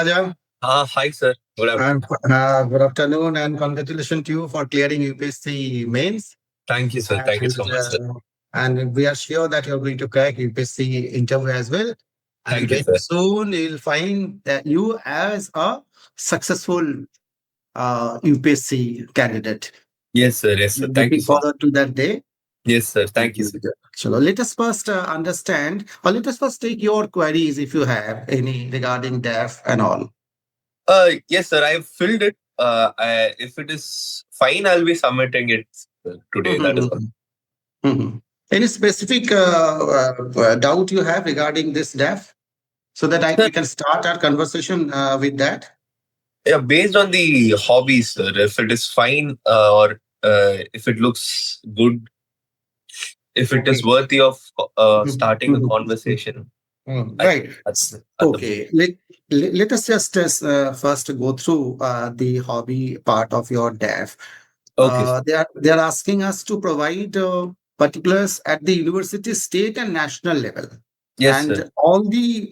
Raja. Hi, sir. Good afternoon. Good afternoon, and congratulations to you for clearing UPSC mains. Thank you, sir. Thank you so And, much, sir. and we are sure that you're going to crack UPSC interview as well. And Thank you, very sir. soon you'll find that you as a successful UPSC candidate. Yes, sir. Yes, sir. Thank you Looking so much. forward to that day. Yes, sir. Thank you, sir. So let us first understand, or let us first take your queries if you have any regarding DAF and all. Yes, sir. I've filled it. If it is fine, I'll be submitting it today. That is all. Mhm. Any specific doubt you have regarding this DAF, so that Sir, we can start our conversation with that? yeah, based on the hobbies, sir, if it is fine or if it looks good, if it is Okay. worthy of starting a Mhm. conversation. Right. Okay. Let us just first go through the hobby part of your DAF. Okay, sir. They are asking us to provide particulars at the university, state, and national level. Yes, And sir. all the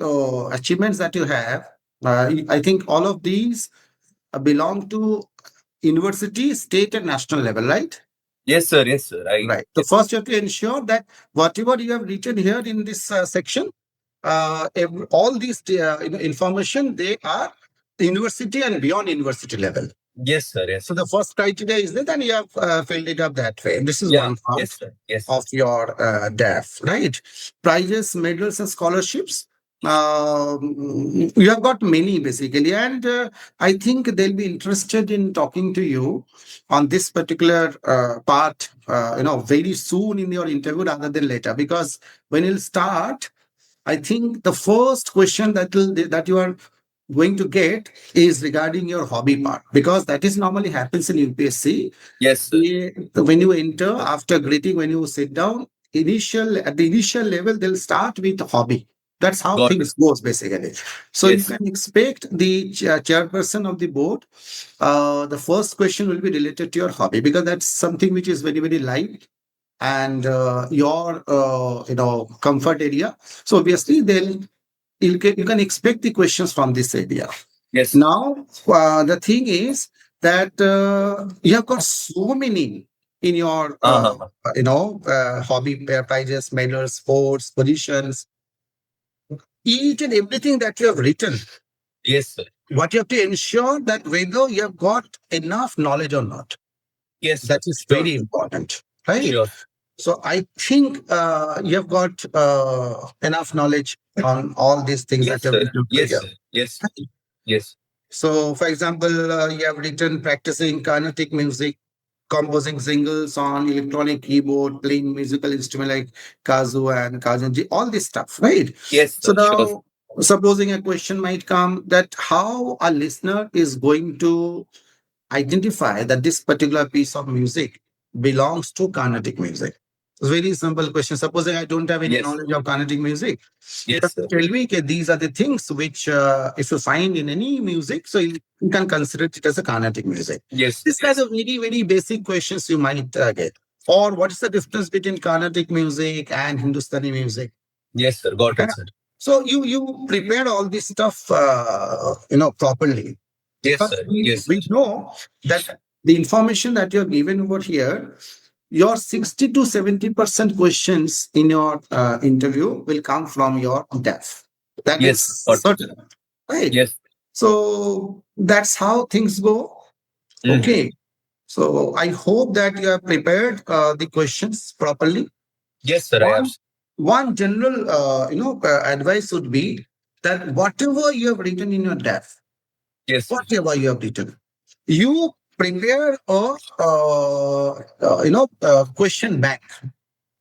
achievements that you have, I think all of these belong to university, state, and national level, right? Yes, sir. Yes, sir. Right. So first, you have to ensure that whatever you have written here in this section, all these information, they are university and beyond university level. Yes, sir. Yes. So the first criteria is that, and you have filled it up that way. This is Yeah. one part Yes, sir. Yes. of your DAF, right? Prizes, medals, and scholarships. You have got many basically, and I think they'll be interested in talking to you on this particular part, very soon in your interview rather than later, because when you'll start, I think the first question that you are going to get is regarding your hobby part, because that is normally happens in UPSC. Yes, sir. When you enter after greeting, when you sit down, at the initial level, they'll start with hobby. That's how Got things goes basically. So you Yes. can expect the chairperson of the board. The first question will be related to your hobby, because that's something which is very, very light and your comfort area. So obviously you can expect the questions from this area. Yes. Now the thing is that you have got so many in your hobby prizes, medals, sports, positions, each and everything that you have written. Yes, sir. What you have to ensure that whether you have got enough knowledge or not. Yes, sir. That is very important, right? Sure. So I think you have got enough knowledge on all these things Yes, that you have sir. written Yes, here. sir. Yes. Yes. So, for example, you have written practicing carnatic music, composing singles on electronic keyboard, playing musical instrument like kazoo and kazanji, all this stuff, right? Yes, So sir. Sure. now, supposing a question might come that how a listener is going to identify that this particular piece of music belongs to Carnatic music. It's a very simple question. Supposing I don't have any Yes. knowledge of Carnatic music, Yes, just sir. tell me okay, these are the things which, if you find in any music, so you can consider it as a Carnatic music. Yes. These kind of very, very basic questions you might get. Or what is the difference between Carnatic music and Hindustani music? Yes, sir. Got it, sir. So you prepare all this stuff, properly. Yes, But sir. Yes, we sir. know that the information that you're given over here, your 60 to 70% questions in your interview will come from your DAF. That Yes, is sir. Got it. certain, right? Yes. So that's how things go. Mhm. Okay. So I hope that you have prepared the questions properly. Yes, sir. I have. One general, advice would be that whatever you have written in your DAF, Yes, sir. whatever you have written, you prepare a question bank.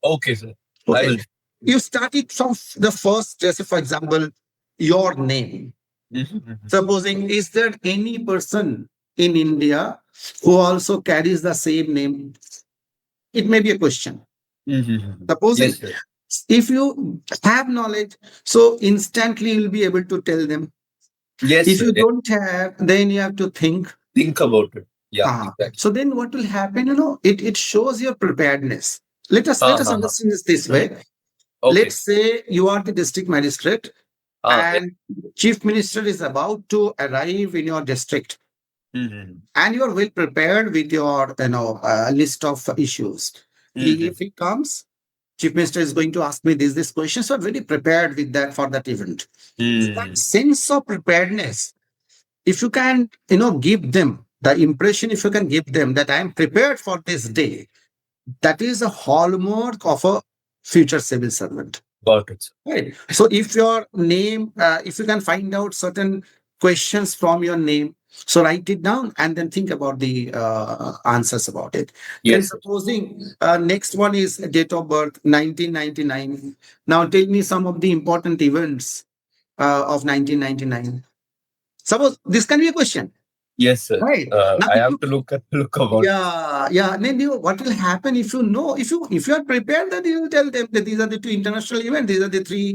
Okay, sir. I Okay. will. You start it from the first, just for example, your name. Mhm. Supposing, is there any person in India who also carries the same name? It may be a question. Mhm. Supposing, Yes, sir. if you have knowledge, so instantly you'll be able to tell them. Yes, If sir. you don't have, then you have to think. Think about it. Yeah. Exactly. So then what will happen? It shows your preparedness. Let us understand this way. Okay. Let's say you are the district magistrate Yeah. and chief minister is about to arrive in your district, Mhm. and you are well prepared with your list of issues. Mhm. If he comes, chief minister is going to ask me this question, so I'm very prepared with that for that event. That Mhm. sense of preparedness, if you can give them the impression, if you can give them that I am prepared for this day, that is a hallmark of a future civil servant. Got it. Right. So if your name, if you can find out certain questions from your name, so write it down and then think about the answers about it. Then Yes, sir. supposing next one is date of birth 1999. Now tell me some of the important events of 1999. Suppose this can be a question, Yes, sir. right? Now I if have you to look about. yeah. Then what will happen if you know, if you are prepared, then you will tell them that these are the two international events, these are the three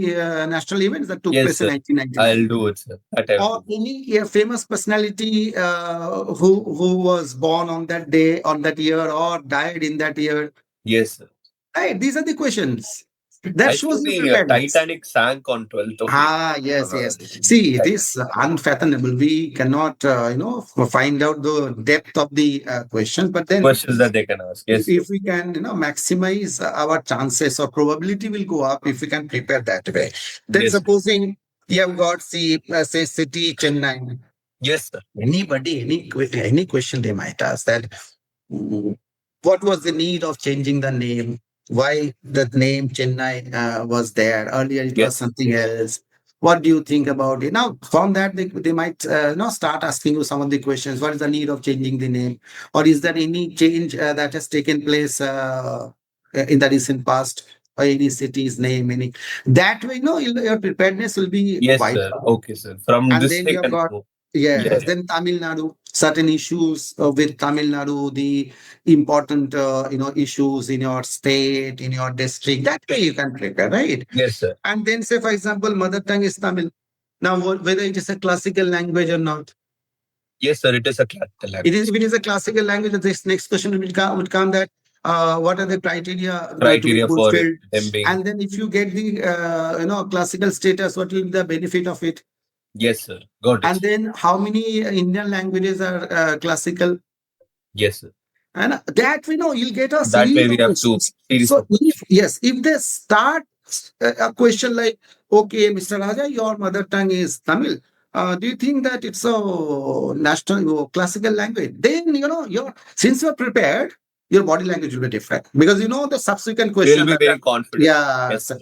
national events that took Yes, place in sir. I'll 1999. do it, sir. That I'll Or do. any famous personality who was born on that day, on that year, or died in that year. Yes, sir. Right? These are the questions. That I shows think your the preparedness. Titanic sank on 12th of April. Yes. See, it is unfathomable. We cannot, find out the depth of the questions, but then Questions that they can ask. Yes, sir. if we can, maximize our chances, or probability will go up if we can prepare that way. Then Yes, sir. supposing you have got, see, say city Chennai. Yes, sir. Anybody, any question they might ask that, mm, what was the need of changing the name? Why the name Chennai was there? Earlier it was Yes. something else. What do you think about it? Now, from that, they might start asking you some of the questions. What is the need of changing the name? Or is there any change that has taken place in the recent past? Or any city's name? Any that way, your preparedness will be Yes, quite. sir. Okay, sir. From And this then we you have can got, move. yes, Yes. then Tamil Nadu, certain issues with Tamil Nadu, the important, issues in your state, in your district. That way you can prepare, right? Yes, sir. And then say, for example, mother tongue is Tamil. Now, whether it is a classical language or not, Yes, sir. It is a classical it is, language. if it is a classical language, this next question would come that what are the criteria to be Criteria for fulfilled? them being. And then if you get the, classical status, what will be the benefit of it? Yes, sir. Got it. And then how many Indian languages are classical? Yes, sir. And that we know you'll get a That way series we of have two questions. series So of questions. if they start a question like, okay, Mr. Raja, your mother tongue is Tamil. Do you think that it's a national or classical language? Then your since you're prepared, your body language will be different because the subsequent We'll question be that very confident. yeah. Yes, sir.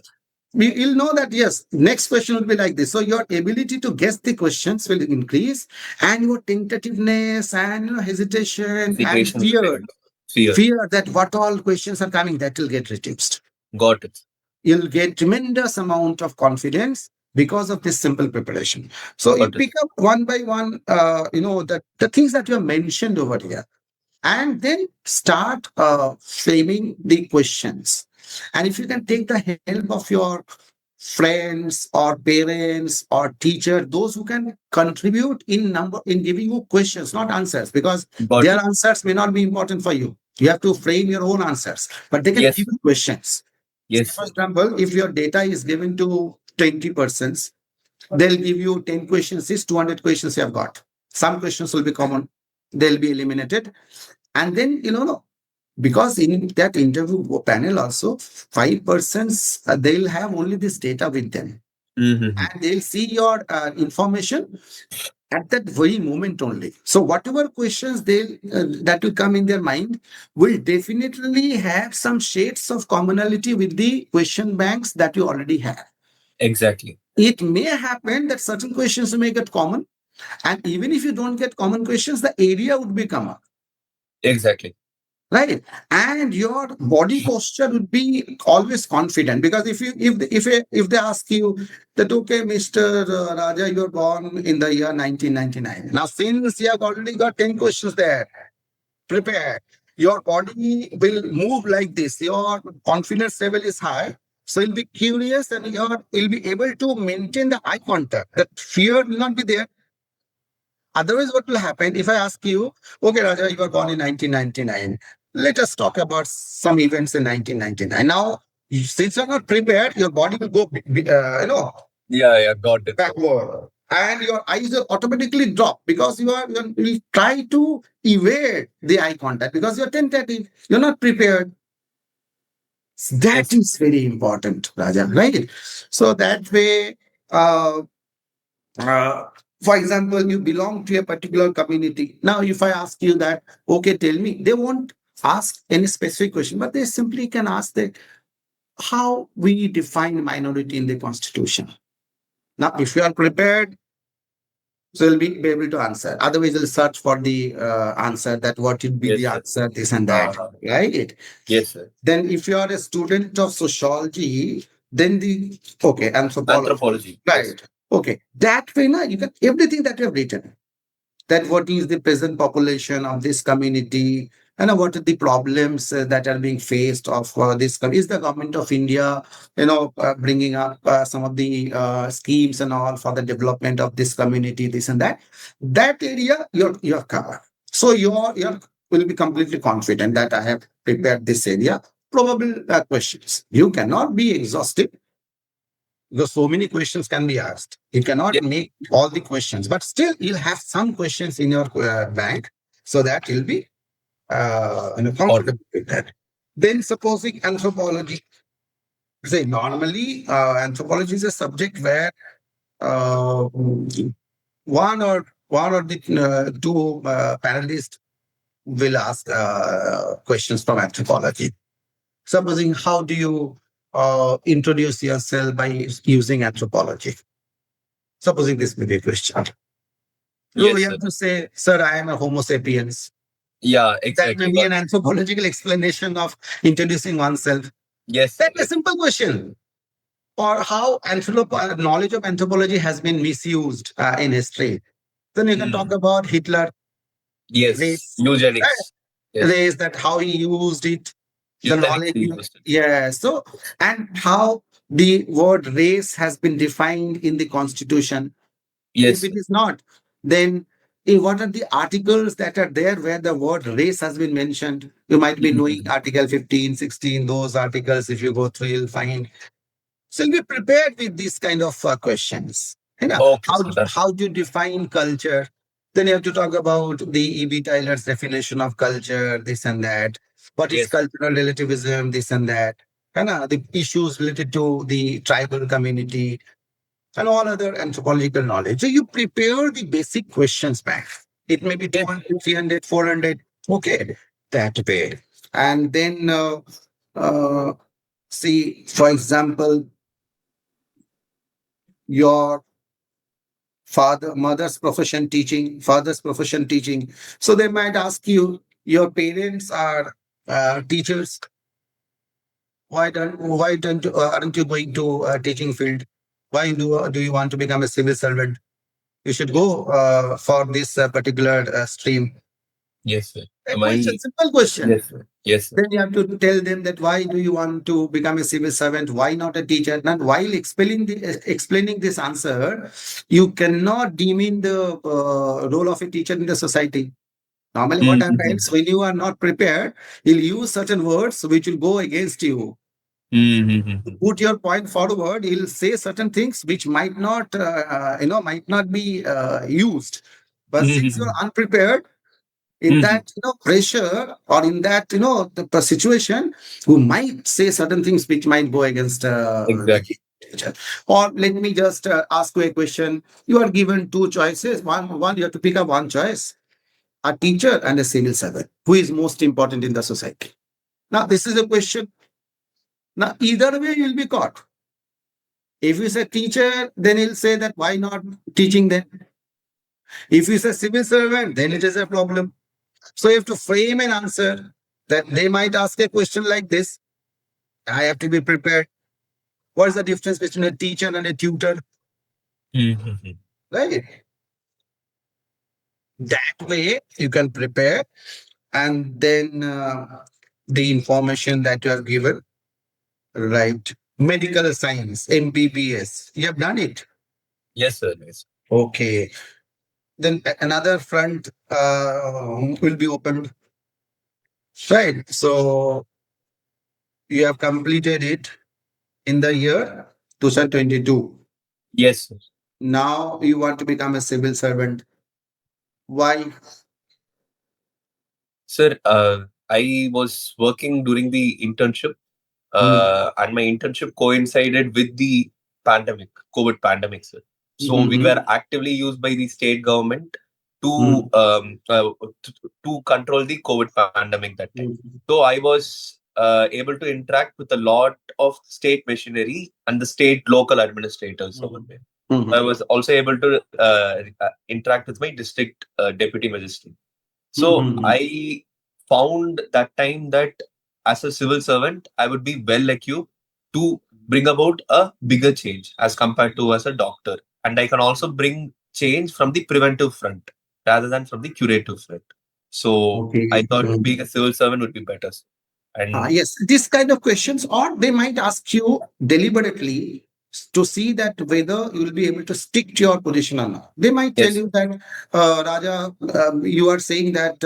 You'll know that yes, next question will be like this. So your ability to guess the questions will increase, and your tentativeness and hesitation and Hesitation will fear, reduce. Fear. fear that what all questions are coming, that will get reduced. Got it. You'll get tremendous amount of confidence because of this simple preparation. So you Got it. pick up one by one, the things that you have mentioned over here, and then start framing the questions. And if you can take the help of your friends or parents or teacher, those who can contribute in giving you questions, not answers, because Got their it. answers may not be important for you. You have to frame your own answers, but they can Yes, give sir. you questions. Yes, For sir. example, if your data is given to 20 persons, they'll give you 10 questions, is 200 questions you have got. Some questions will be common, they'll be eliminated. And then, because in that interview panel also, 5% they'll have only this data with them. Mm-hmm. And they'll see your information at that very moment only. So whatever questions that will come in their mind will definitely have some shades of commonality with the question banks that you already have. Exactly. It may happen that certain questions may get common, and even if you don't get common questions, the area would be common. Exactly. Right, and your body posture would be always confident, because if they ask you that, okay, Mr. Raja, you're born in the year 1999. Now, since you have already got 10 questions there prepared, your body will move like this. Your confidence level is high, so you'll be curious, and you'll be able to maintain the eye contact. That fear will not be there. Otherwise, what will happen if I ask you, okay, Raja, you were born in 1999. Let us talk about some events in 1999. Now, since you're not prepared, your body will go, Yeah, yeah, got it. backward, and your eyes will automatically drop because you will try to evade the eye contact because you're tentative, you're not prepared. That Yes, is very important, Raja, right? So that way, uh, uh, for example, you belong to a particular community. Now, if I ask you that, okay, tell me, they won't ask any specific question, but they simply can ask that how we define minority in the constitution. Now, if you are prepared, so you'll be able to answer. Otherwise, you'll search for the answer that what would be yes, the sir. answer, this and that, right? Yes, sir. Then if you are a student of sociology, then the okay, anthropology, Anthropology. Yes. right? Okay, that way, na, you get everything that you have written. That what is the present population of this community and what are the problems that are being faced of is the government of India bringing up some of the schemes and all for the development of this community, this and that area you're covered. So you're will be completely confident that I have prepared this area. Probable questions, you cannot be exhaustive because so many questions can be asked. You cannot Yes. make all the questions, but still you'll have some questions in your bank so that you'll be comfortable with that. Then supposing anthropology, say normally anthropology is a subject where uh, one or the two panelists will ask questions from anthropology. Supposing how do you introduce yourself by using anthropology? Supposing this may be a question. So Yes, we sir. have to say, sir, I am a Homo sapiens. Yeah, That may exactly. be an anthropological explanation of introducing oneself. Yes, sir. That's a simple question. Or how knowledge of anthropology has been misused in history. Then you can talk about Hitler, Yes. race, Eugenics. Yes. race, that how he used it, the Eugenics knowledge. is listed. Yeah. So, and how the word race has been defined in the constitution. If Yes. it is not, then what are the articles that are there where the word race has been mentioned? You might be knowing Mhm. Article 15, 16, those articles. If you go through, you'll find. So be prepared with these kind of questions. Okay, How, sir. Done. how do you define culture? Then you have to talk about the E.B. Tyler's definition of culture, this and that. What is Yes. cultural relativism, this and that. The issues related to the tribal community and all other anthropological knowledge. So you prepare the basic questions back. It may be Yes. 200, 300, 400. Okay, that way. And then uh, see, for example, your mother's profession teaching, father's profession teaching. So they might ask you, your parents are teachers. Why aren't you going to teaching field? Why do you want to become a civil servant? You should go for this particular stream. Yes, sir. A Am I? question, simple question. Yes, sir. Yes, sir. Then you have to tell them that why do you want to become a civil servant? Why not a teacher? And while explaining this answer, you cannot demean the role of a teacher in the society. Normally, what Mm-hmm. happens when you are not prepared, you'll use certain words which will go against you. Mm-hmm. Put your point forward, he'll say certain things which might not be used. But since you're Mm-hmm. unprepared in that pressure or in that the situation, you might say certain things which might go against the Exactly. teacher. Or let me just ask you a question. You are given two choices. One you have to pick up one choice: a teacher and a civil servant. Who is most important in the society? Now, this is a question. Now, either way, you'll be caught. If you say teacher, then he'll say that why not teaching them? If you say civil servant, then it is a problem. So you have to frame an answer that they might ask a question like this. I have to be prepared. What is the difference between a teacher and a tutor? Mm-hmm. Right? That way you can prepare, and then the information that you have given, right? Medical science, MBBS, you have done it. Yes, sir. Yes. Okay. Then another front will be opened. Right. So you have completed it in the year 2022. Yes, sir. Now you want to become a civil servant. Why? Sir, I was working during the internship, Mm, and my internship coincided with the pandemic, COVID pandemic, sir. So we mhm, were actively used by the state government to mm, to control the COVID pandemic that time. mm, So I was able to interact with a lot of state machinery and the state local administrators over there. I mhm, was also able to interact with my district deputy magistrate. So mhm, I found that time that as a civil servant, I would be well equipped to bring about a bigger change as compared to as a doctor. And I can also bring change from the preventive front rather than from the curative front. So I okay. thought being Mm. a civil servant would be better. And Yes, this kind of questions, or they might ask you deliberately to see that whether you will be able to stick to your position or not. They might tell yes, you that, Raja, you are saying that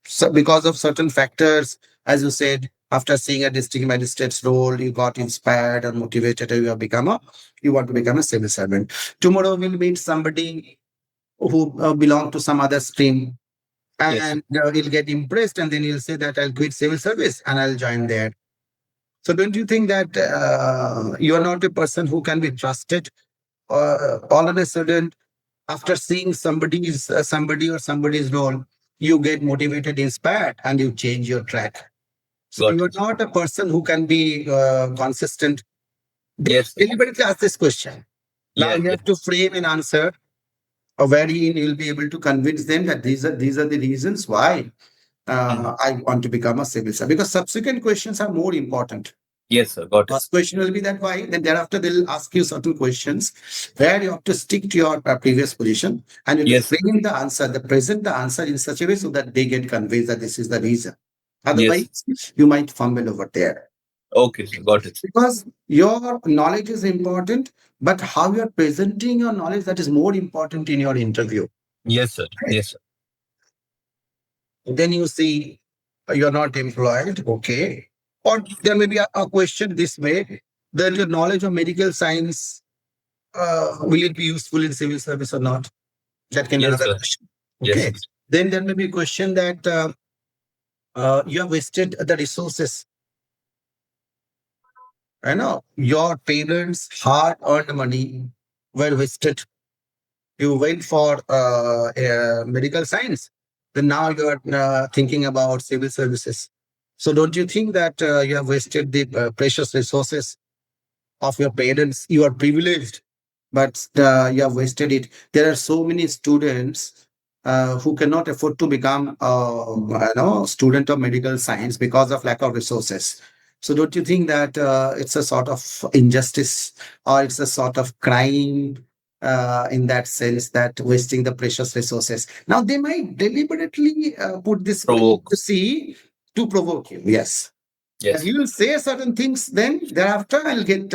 so because of certain factors, as you said, after seeing a district magistrate's role, you got inspired or motivated, or you want to become a civil servant. Tomorrow we'll meet somebody who belong to some other stream, yes, and he'll get impressed, and then he'll say that I'll quit civil service and I'll join there. So don't you think that you are not a person who can be trusted? All of a sudden, after seeing somebody or somebody's role, you get motivated, inspired, and you change your track. So got you are it. not a person who can be consistent. They Yes, sir. deliberately ask this question. Now Yeah, you yeah. have to frame an answer wherein you'll be able to convince them that these are the reasons why Mhm. I want to become a civil servant. Because subsequent questions are more important. Yes, sir. Got it. First question will be that why, then thereafter they'll ask you certain questions where you have to stick to your previous position, and you'll Yes, frame the answer, present the answer in such a way so that they get convinced that this is the reason. yes. Otherwise, you might fumble over there. Okay, sir. Got it. Because your knowledge is important, but how you're presenting your knowledge, that is more important in your interview. Yes, sir. Right? Yes, sir. Then you see you're not employed, okay. Or there may be a question this way, that your knowledge of medical science, will it be useful in civil service or not? That can be Yes, another sir. question. Yes, Okay. sir. Then there may be a question that you have wasted the resources. I know your parents' hard earned money were wasted. You went for medical science. Then now you are thinking about civil services. So don't you think that you have wasted the precious resources of your parents? You are privileged, but you have wasted it. There are so many students who cannot afford to become student of medical science because of lack of resources. So don't you think that it's a sort of injustice, or it's a sort of crime in that sense, that wasting the precious resources? Now they might deliberately put this question Provoke. to see, to provoke you. Yes, that Yes. you will say certain things, then thereafter I'll get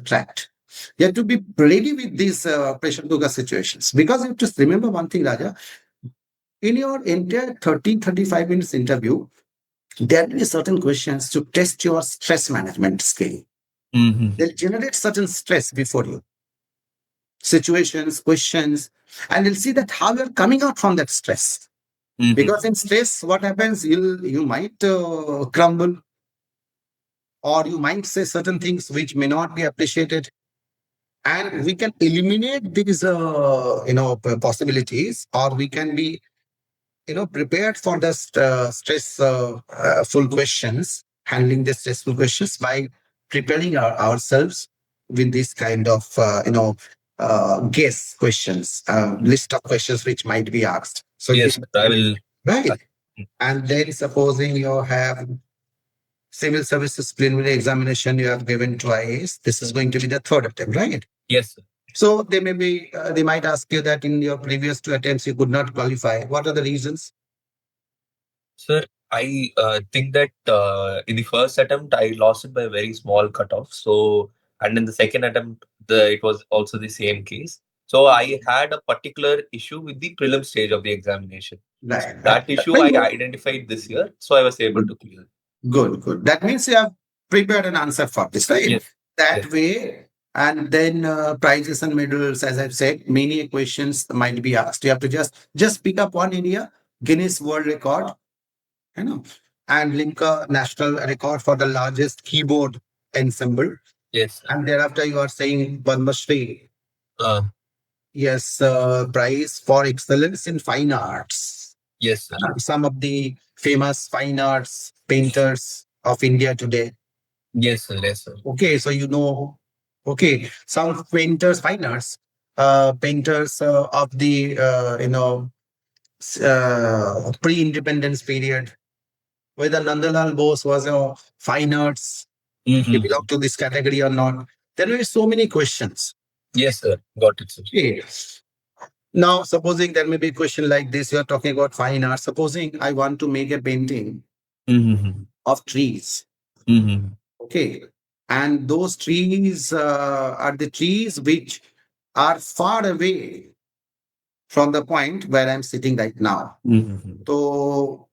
trapped. You have to be ready with these pressure cooker situations, because you just remember one thing, Raja. In your entire 30-35 minutes interview, there will be certain questions to test your stress management skill. Mm-hmm. They'll generate certain stress before you, situations, questions, and you'll see that how you're coming out from that stress. Mm-hmm. Because in stress, what happens? You might crumble, or you might say certain things which may not be appreciated, and we can eliminate these possibilities, or we can be prepared for the stress full questions, handling the stressful questions by preparing ourselves with this kind of guess questions, list of questions which might be asked. So Yes, sir. I will. right, uh, and then supposing you have civil services preliminary examination you have given to IAS, this is going to be the third attempt, right? Yes, sir. So they might ask you that in your previous two attempts you could not qualify. What are the reasons? Sir, I think that in the first attempt I lost it by a very small cutoff. So, and in the second attempt, it was also the same case. So I had a particular issue with the prelim stage of the examination. So Right, right. that issue Very I good. identified this year, so I was able Good, to clear. good, good. That means you have prepared an answer for this, right? Yes, That yes, way, And then prizes and medals, as I've said, many questions might be asked. You have to just pick up one area, Guinness World Record, you know, and link a national record for the largest keyboard ensemble. Yes, sir. And thereafter, you are saying Padma Shri. Uh, Yes, prize for excellence in fine arts. yes, sir. Some of the famous fine arts painters of India today. Yes, sir. Yes, sir. Okay, so okay, some painters, fine arts, painters of the pre-independence period, whether Nandalal Bose was a fine arts, he Mm-hmm. belonged to this category or not. There were so many questions. Yes, sir. Got it, sir. Okay. Now, supposing there may be a question like this, you are talking about fine art. Supposing I want to make a painting Mm-hmm. of trees. Mm-hmm. Okay. And those trees are the trees which are far away from the point where I'm sitting right now. Mm-hmm. So,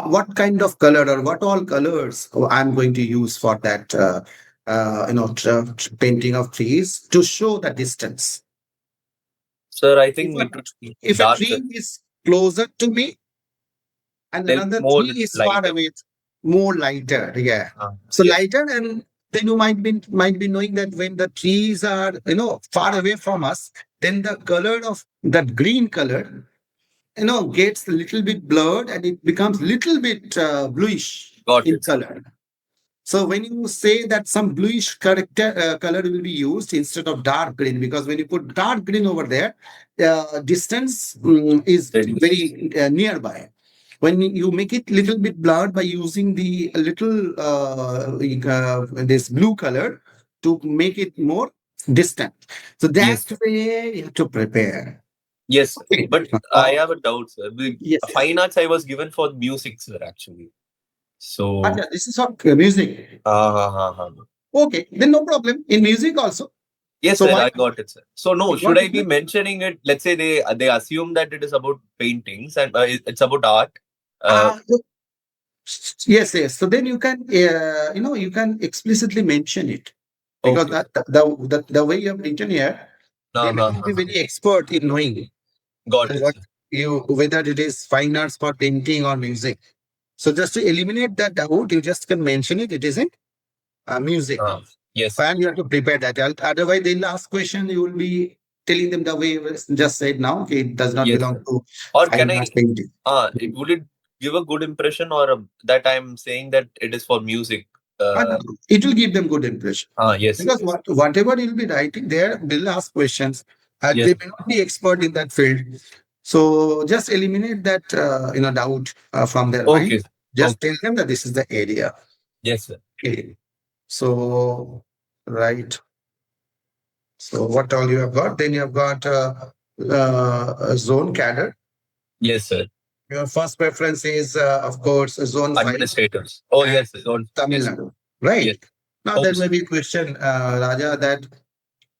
what kind of color or what all colors I'm going to use for that, painting of trees to show the distance? Sir, I If think a, it would be if a darker, tree is closer to me and then another more tree is far lighter. away, more lighter. Yeah. So Yes. lighter, and then you might be knowing that when the trees are far away from us, then the color of that green color gets a little bit blurred and it becomes little bit bluish Got in it, sir. color. So when you say that some bluish color will be used instead of dark green, because when you put dark green over there, distance is Reduce. very nearby. When you make it little bit blurred by using the little this blue color to make it more distant. So Yes. that way you have to prepare. Yes, Okay. but I have a doubt, sir. Yes. Fine arts I was given for music, sir, actually. So, Acha, this is for music. Okay, then no problem. In music also. yes, So sir, why I got it, sir. So, no, should what I is be it? mentioning it? Let's say they assume that it is about paintings and it's about art. Ah, yes, yes. So then you can, you can explicitly mention it because Okay. the way you have written here, they may not be Uh-huh. very expert in knowing Got it, what sir. whether it is fine arts for painting or music. So just to eliminate that doubt, you just can mention it. It isn't music, Yes. and you have to prepare that. Otherwise, they'll ask question. You will be telling them the way you just said now. Okay, it does not Yes, belong sir. to Or can fine I, arts painting. would it give a good impression or that I'm saying that it is for music? And it will give them good impression. Yes, sir. Because whatever you'll be writing there, they'll ask questions. Yes. They may not be expert in that field. So just eliminate that doubt from their Okay. mind. Just Okay. tell them that this is the area. Yes, sir. Okay. So right. So what all you have got? Then you have got a zone cadre. Yes, sir. Your first preference is, of course, zone 5, Administrators. Oh, and yes, sir. Tamil Yes. Nadu. Right. Yes. Now there Hopes. may be a question, Raja, that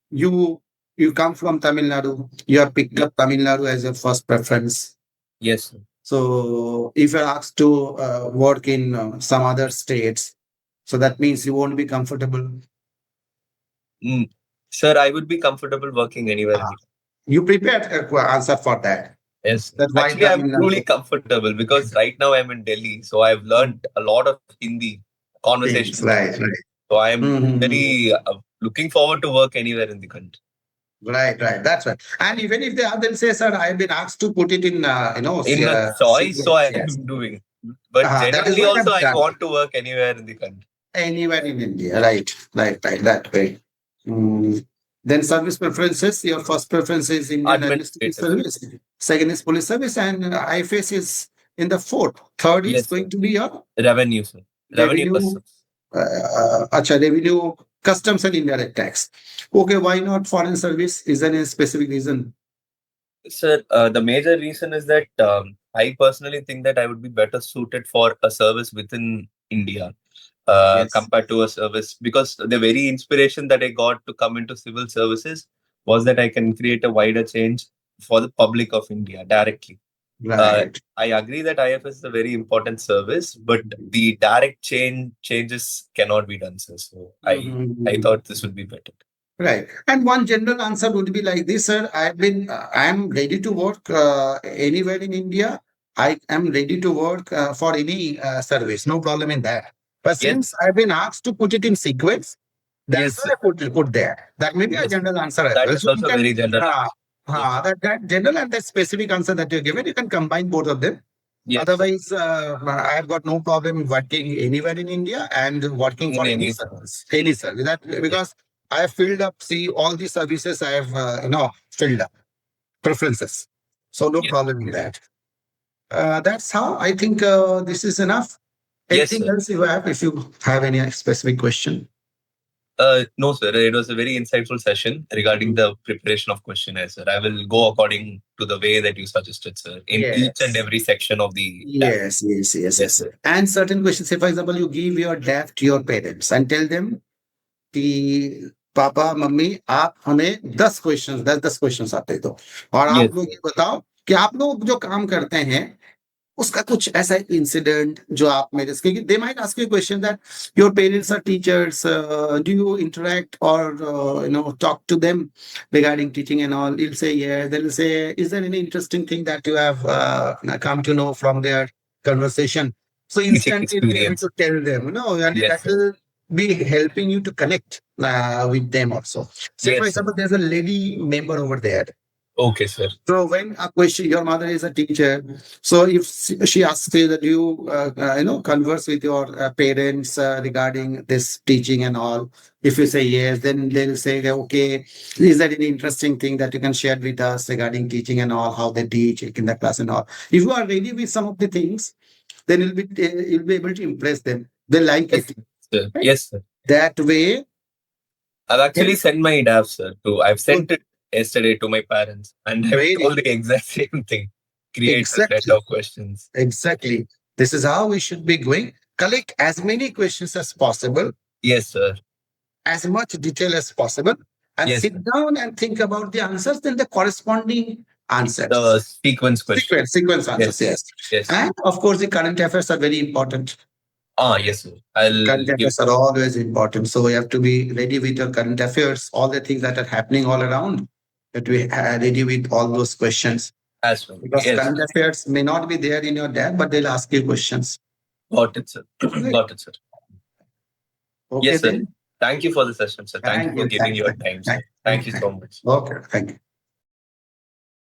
you you come from Tamil Nadu, you have picked up Tamil Nadu as your first preference. Yes, sir. So if you're asked to work in some other states, so that means you won't be comfortable. Mm. Sir, I would be comfortable working anywhere in Ah, the you prepared an answer for that. Yes. That why Actually, I'm Tamil truly Nadu. comfortable because right now I'm in Delhi. So I've learned a lot of Hindi Things, conversations. right, right. So I'm Mhm. very looking forward to work anywhere in the country. Right, right. That's right. And even if they are, they'll say, sir, I've been asked to put it in, In a choice, so sequence. I'm Yes. doing. But That is generally, why also, I've I done want to work anywhere in the country. anywhere in India. Right, right, right. That way. Mm. Then service preferences. Your first preference is Indian Administrative Administrative. Service. Second is Police Service, and IFS is in the fourth. Third is Yes, sir. going to be your Revenue, sir. Revenue revenue. customs. Revenue, customs and indirect tax. Okay, why not foreign service? Is there any specific reason? Sir, the major reason is that I personally think that I would be better suited for a service within India Yes. compared to a service because the very inspiration that I got to come into civil services was that I can create a wider change for the public of India directly. Right. I agree that IFS is a very important service, but the direct changes cannot be done, sir. So I Mhm. thought this would be better. Right. And one general answer would be like this, sir. I am ready to work anywhere in India. I am ready to work for any service. No problem in that. But Yes, since I've been asked to put it in sequence, yes, that's sir. why I put there. That may be a Yes. general answer as That well. is So you also can, very general. Yes, that general and that specific answer that you're given, you can combine both of them. yes, sir. Otherwise, I've got no problem working anywhere in India and working In for any any service. Any service. That yes, because I have filled up. See, all the services I have, filled up preferences. So no yes, problem in that. That's how I think this is enough. yes, Anything sir. else you have? If you have any specific question. No, sir. It was a very insightful session regarding the preparation of questionnaires, sir. I will go according to the way that you suggested, sir, in each and Yes. every section of the DAF. Yes, yes, yes, Yes, yes. sir. And certain questions, say for example, you give your DAF to your parents and tell them कि papa mummy आप हमें 10 questions 10 questions आते दो और Yes, आप लोग sir. ये बताओ कि आप लोग जो काम करते हैं उसका कुछ ऐसा इंसिडेंट जो आप मेरे से क्योंकि they might ask you question that your parents or teachers do you interact और talk to them regarding teaching and all you'll say yeah they'll say is there any interesting thing that you have come to know from their conversation so Teaching instantly you'll be able experience. to tell them and Yes, that sir. will be helping you to connect with them also say for Yes, sir. example there's a lady member over there Okay, sir. so when a question, your mother is a teacher. So if she asks you that you, converse with your parents regarding this teaching and all, if you say yes, then they'll say, okay, is there any interesting thing that you can share with us regarding teaching and all, how they teach in the class and all. If you are ready with some of the things, then you'll be able to impress them. They like Yes, it. sir. Right? Yes, sir. That way, I've actually sent my DAF, sir. I've good, sent it yesterday to my parents, and I've very told good. the exact same thing. Create a set Exactly. of questions. Exactly. This is how we should be going. Collect as many questions as possible, Yes, sir. as much detail as possible, and Yes, sit sir. down and think about the answers, then the corresponding The answers. sequence question. Sequence answers, Yes. yes. Yes. And of course, the current affairs are very important. Yes, sir. I'll Current give. affairs are always important. So we have to be ready with your current affairs, all the things that are happening all around, that we are ready with all those questions. As well. Because Yes. current affairs may not be there in your dad, but they'll ask you questions. Got it, sir. Right. Got it, sir. Okay, Yes, sir. then. Thank you for the session, sir. Thank you Thank for you. giving Thank your you. time, sir. Thank Thank you. you so much. Okay. Thank you.